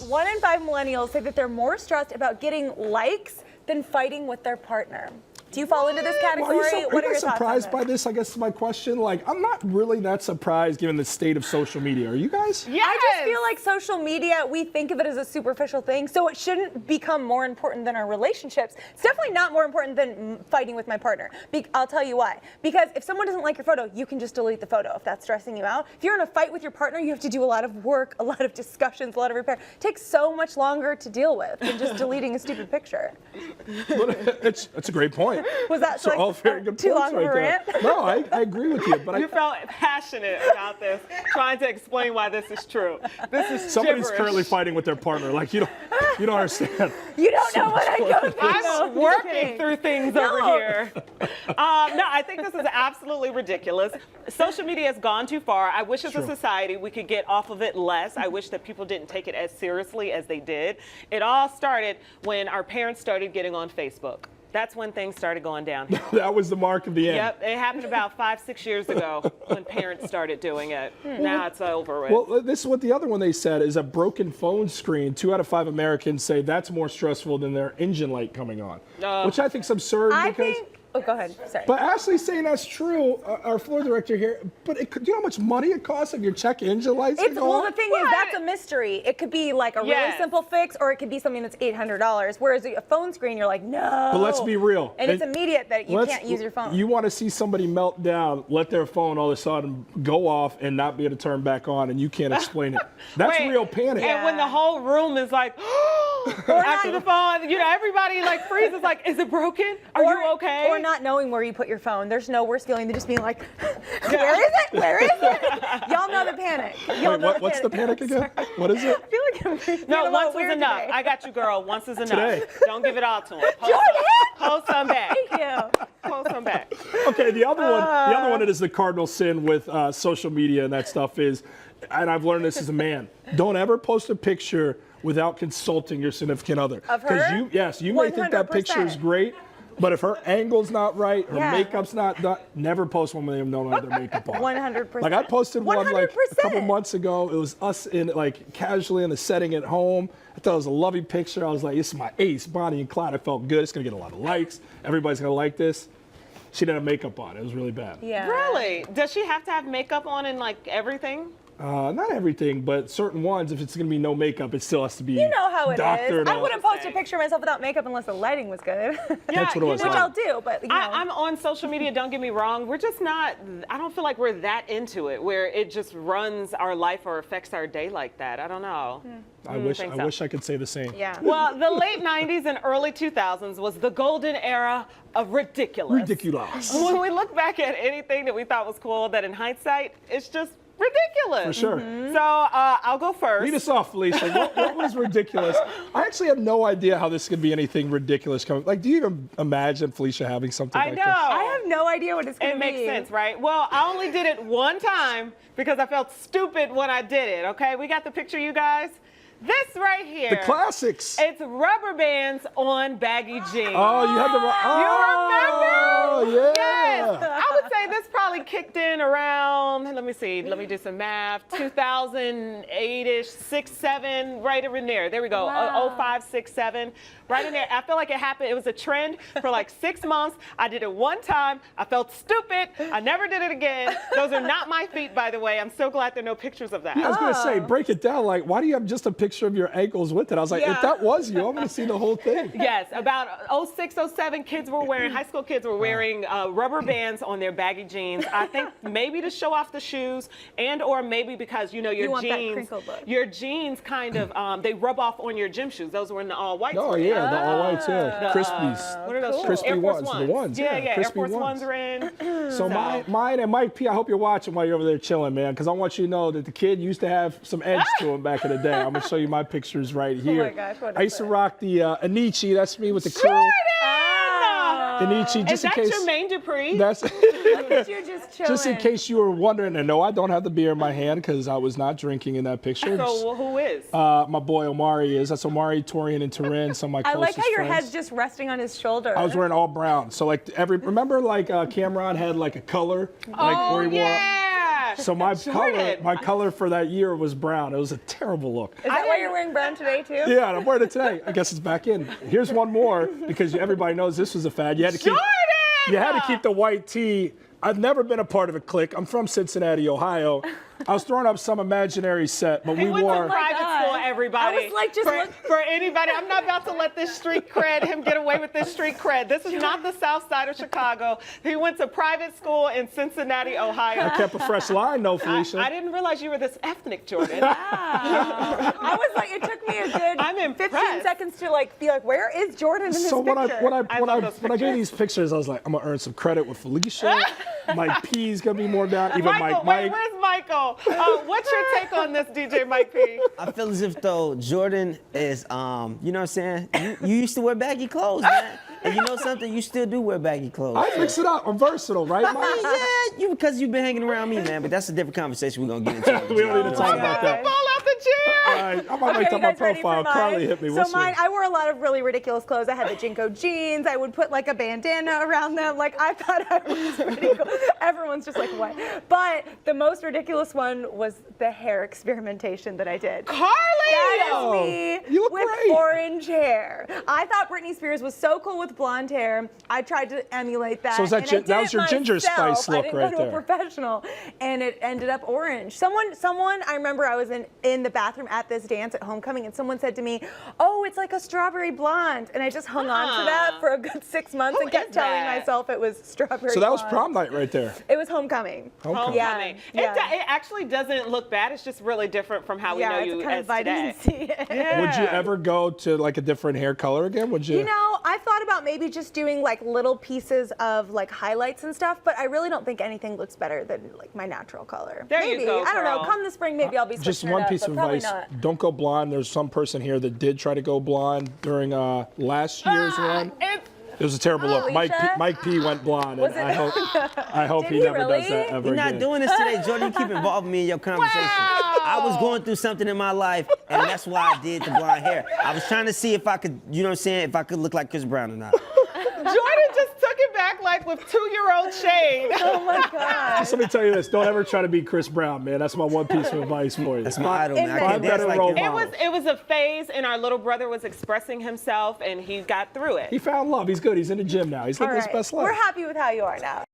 1 in 5 millennials say that they're more stressed about getting likes than fighting with their partner. Do you fall into this category? Are you what are your thoughts surprised on by this? I guess is my question. Like, I'm not really that surprised given the state of social media. Are you guys? Yeah, I just feel like social media, we think of it as a superficial thing, so it shouldn't become more important than our relationships. It's definitely not more important than fighting with my partner. I'll tell you why. Because if someone doesn't like your photo, you can just delete the photo if that's stressing you out. If you're in a fight with your partner, you have to do a lot of work, a lot of discussions, a lot of repair. It takes so much longer to deal with than just deleting a stupid picture. That's a great point. Was that so all very good too points long of a right there. rant? No, I agree with you. But you felt passionate about this, trying to explain why this is true. This is somebody's gibberish. currently fighting with their partner. Like, you don't understand. You don't know what I go through. I'm working through things over here. No, I think this is absolutely ridiculous. Social media has gone too far. I wish as a society we could get off of it less. I wish that people didn't take it as seriously as they did. It all started when our parents started getting on Facebook. That's when things started going downhill. That was the mark of the end. Yep, it happened about 5-6 years ago when parents started doing it. Now it's over with. Well, this is what the other one they said is a broken phone screen. 2 out of 5 Americans say that's more stressful than their engine light coming on, which I think is absurd. Oh, go ahead. Sorry. But Ashley's saying that's true, do you know how much money it costs if your check engine lights are going? Well, the thing is, that's a mystery. It could be like a really simple fix, or it could be something that's $800. Whereas a phone screen, you're like, no. But let's be real. And it's immediate that you can't use your phone. You want to see somebody melt down, let their phone all of a sudden go off and not be able to turn back on, and you can't explain it. That's real panic. And when the whole room is like, after the phone, everybody like freezes, like, is it broken? Are you okay? Or not knowing where you put your phone. There's no worse feeling than just being like, where is it? Where is it? Y'all know the panic. What's the panic again? What is it? I feel like I'm No, once is enough. Today. I got you, girl. Once is enough. Today. Don't give it all to him. Hold some back. Thank you. Hold some back. Okay, the other one that is the cardinal sin with social media and that stuff is, and I've learned this as a man, don't ever post a picture without consulting your significant other. Of her? Because you may think that picture is great, but if her angle's not right, her makeup's not done, never post one when they don't have their makeup on. 100%. Like I posted 100%. one like a couple months ago. It was us in like casually in the setting at home. I thought it was a lovely picture. I was like, this is my ace, Bonnie and Clyde. I felt good. It's gonna get a lot of likes. Everybody's gonna like this. She didn't have makeup on. It was really bad. Yeah. Really? Does she have to have makeup on and like everything? Not everything, but certain ones, if it's going to be no makeup, it still has to be You know how it doctored is. I up. wouldn't post a picture of myself without makeup unless the lighting was good. That's what it was Which like. I'll do, but you know. I'm on social media, don't get me wrong. We're just not, I don't feel like we're that into it, where it just runs our life or affects our day like that. I don't know. I wish I could say the same. Yeah. Well, the late 90s and early 2000s was the golden era of ridiculous. Ridiculous. When we look back at anything that we thought was cool, that in hindsight, it's just ridiculous. For sure. So I'll go first. Lead us off, Felicia. What was ridiculous? I actually have no idea how this could be anything ridiculous coming. Like, do you even imagine Felicia having something like this? I have no idea what it's going to be. It makes sense, right? Well, I only did it one time because I felt stupid when I did it, okay? We got the picture, you guys? This right here. The classics. It's rubber bands on baggy jeans. Oh, you had the You remember? Yeah. Yes. I would say this probably kicked in around, let me see, let me do some math, 2008-ish, 6, 7, right in there. There we go, Wow. 05, 6, 7, right in there. I feel like it happened, it was a trend for like 6 months. I did it one time. I felt stupid. I never did it again. Those are not my feet, by the way. I'm so glad there are no pictures of that. Yeah, I was going to say, break it down. Like, why do you have just a picture of your ankles with it? I was like, if that was you, I'm going to see the whole thing. Yes, about 06, 07, kids were wearing, high school kids were wearing rubber bands on their baggy jeans. I think maybe to show off the shoes and or maybe because, your your jeans kind of, they rub off on your gym shoes. Those were in the all whites. Oh, yeah, the all white too. Crispies. What are those? Crispy Air Force ones. The ones. Yeah, Crispy Air Force ones are in. So mine and Mike P, I hope you're watching while you're over there chilling, man, because I want you to know that the kid used to have some edge to him back in the day. I'm going to show you my pictures right here. Oh my gosh, what is I used to it? rock the Anichi. That's me with the curl. Anichi, just Is that in case. Jermaine Dupri? That's You're just chilling. just in case you were wondering. And no, I don't have the beer in my hand because I was not drinking in that picture. So who is? My boy Omari is. That's Omari, Torian, and Turin. Some of my I closest like how your friends. head's just resting on his shoulder. I was wearing all brown. So like remember like Cameron had like a color, like where he wore. Yeah. So my Jordan. color for that year was brown. It was a terrible look. Is that why you're wearing brown today too? Yeah, and I'm wearing it today. I guess it's back in. Here's one more because everybody knows this was a fad. You had to keep. Jordan! You had to keep the white tee. I've never been a part of a clique. I'm from Cincinnati, Ohio. I was throwing up some imaginary set, but He we went wore. to private school, everybody. I was like, just look. for anybody, I'm not about to let this street cred, him get away with this street cred. This is not the South Side of Chicago. He went to private school in Cincinnati, Ohio. I kept a fresh line, though, Felicia. I didn't realize you were this ethnic, Jordan. I was like, it took me a good I'm 15 impressed. seconds to like be like, where is Jordan in this So when picture? I gave these pictures, I was like, I'm gonna earn some credit with Felicia. Mike P's gonna be more down. Even Michael, Mike. where's Michael? What's your take on this, DJ Mike P? I feel as if though Jordan is, you know what I'm saying? You used to wear baggy clothes, man. And you know something? You still do wear baggy clothes. I mix it up. I'm versatile, right, Mike? Yeah, you because you've been hanging around me, man. But that's a different conversation we're gonna get into. We don't need to talk about that. Ball out the All gym. right, I might Okay, make you up my guys ready for profile. mine? Carly hit me. So What's mine, yours? I wore a lot of really ridiculous clothes. I had the Jinko jeans. I would put like a bandana around them. Like I thought I was pretty cool. Everyone's just like, what? But the most ridiculous one was the hair experimentation that I did. Carly! That Oh, is me you look with great. orange hair. I thought Britney Spears was so cool with blonde hair. I tried to emulate that. So is that and I that did was your it Ginger myself. Spice look I didn't right go to there. a professional, and it ended up orange. Someone, I remember I was in the bathroom at this dance at homecoming, and someone said to me, "Oh, it's like a strawberry blonde," and I just hung on to that for a good 6 months Who and kept is telling that? myself it was strawberry. So that was blonde. prom night right there. It was homecoming. Homecoming. Yeah, Homecoming. yeah. It actually doesn't look bad. It's just really different from how we know it's you a kind as of vitamin today. C. Yeah. Would you ever go to like a different hair color again? Would you? You know, I thought about maybe just doing like little pieces of like highlights and stuff, but I really don't think anything looks better than like my natural color. There you maybe. go, I don't know. girl. Come the spring, maybe I'll be Just switching one it up, piece but of probably advice: not. don't go blonde. There's some person here that did try to go blonde during last year's run. It was a terrible look. Alicia? Mike P went blonde, and Was it- I hope Did he he never really? does that ever We're not again. doing this today, Jordan. You keep involving me in your conversation. Wow. I was going through something in my life, and that's why I did the blonde hair. I was trying to see if I could, you know what I'm saying, if I could look like Chris Brown or not. Jordan just took it back like with 2-year-old shade. Oh my God. Just let me tell you this: don't ever try to be Chris Brown, man. That's my one piece of advice for you. That's my idol, man. I Find can't dance better like role him. models. It was a phase, and our little brother was expressing himself, and he got through it. He found love. He's good. He's in the gym now. He's All living his right. best life. We're happy with how you are now.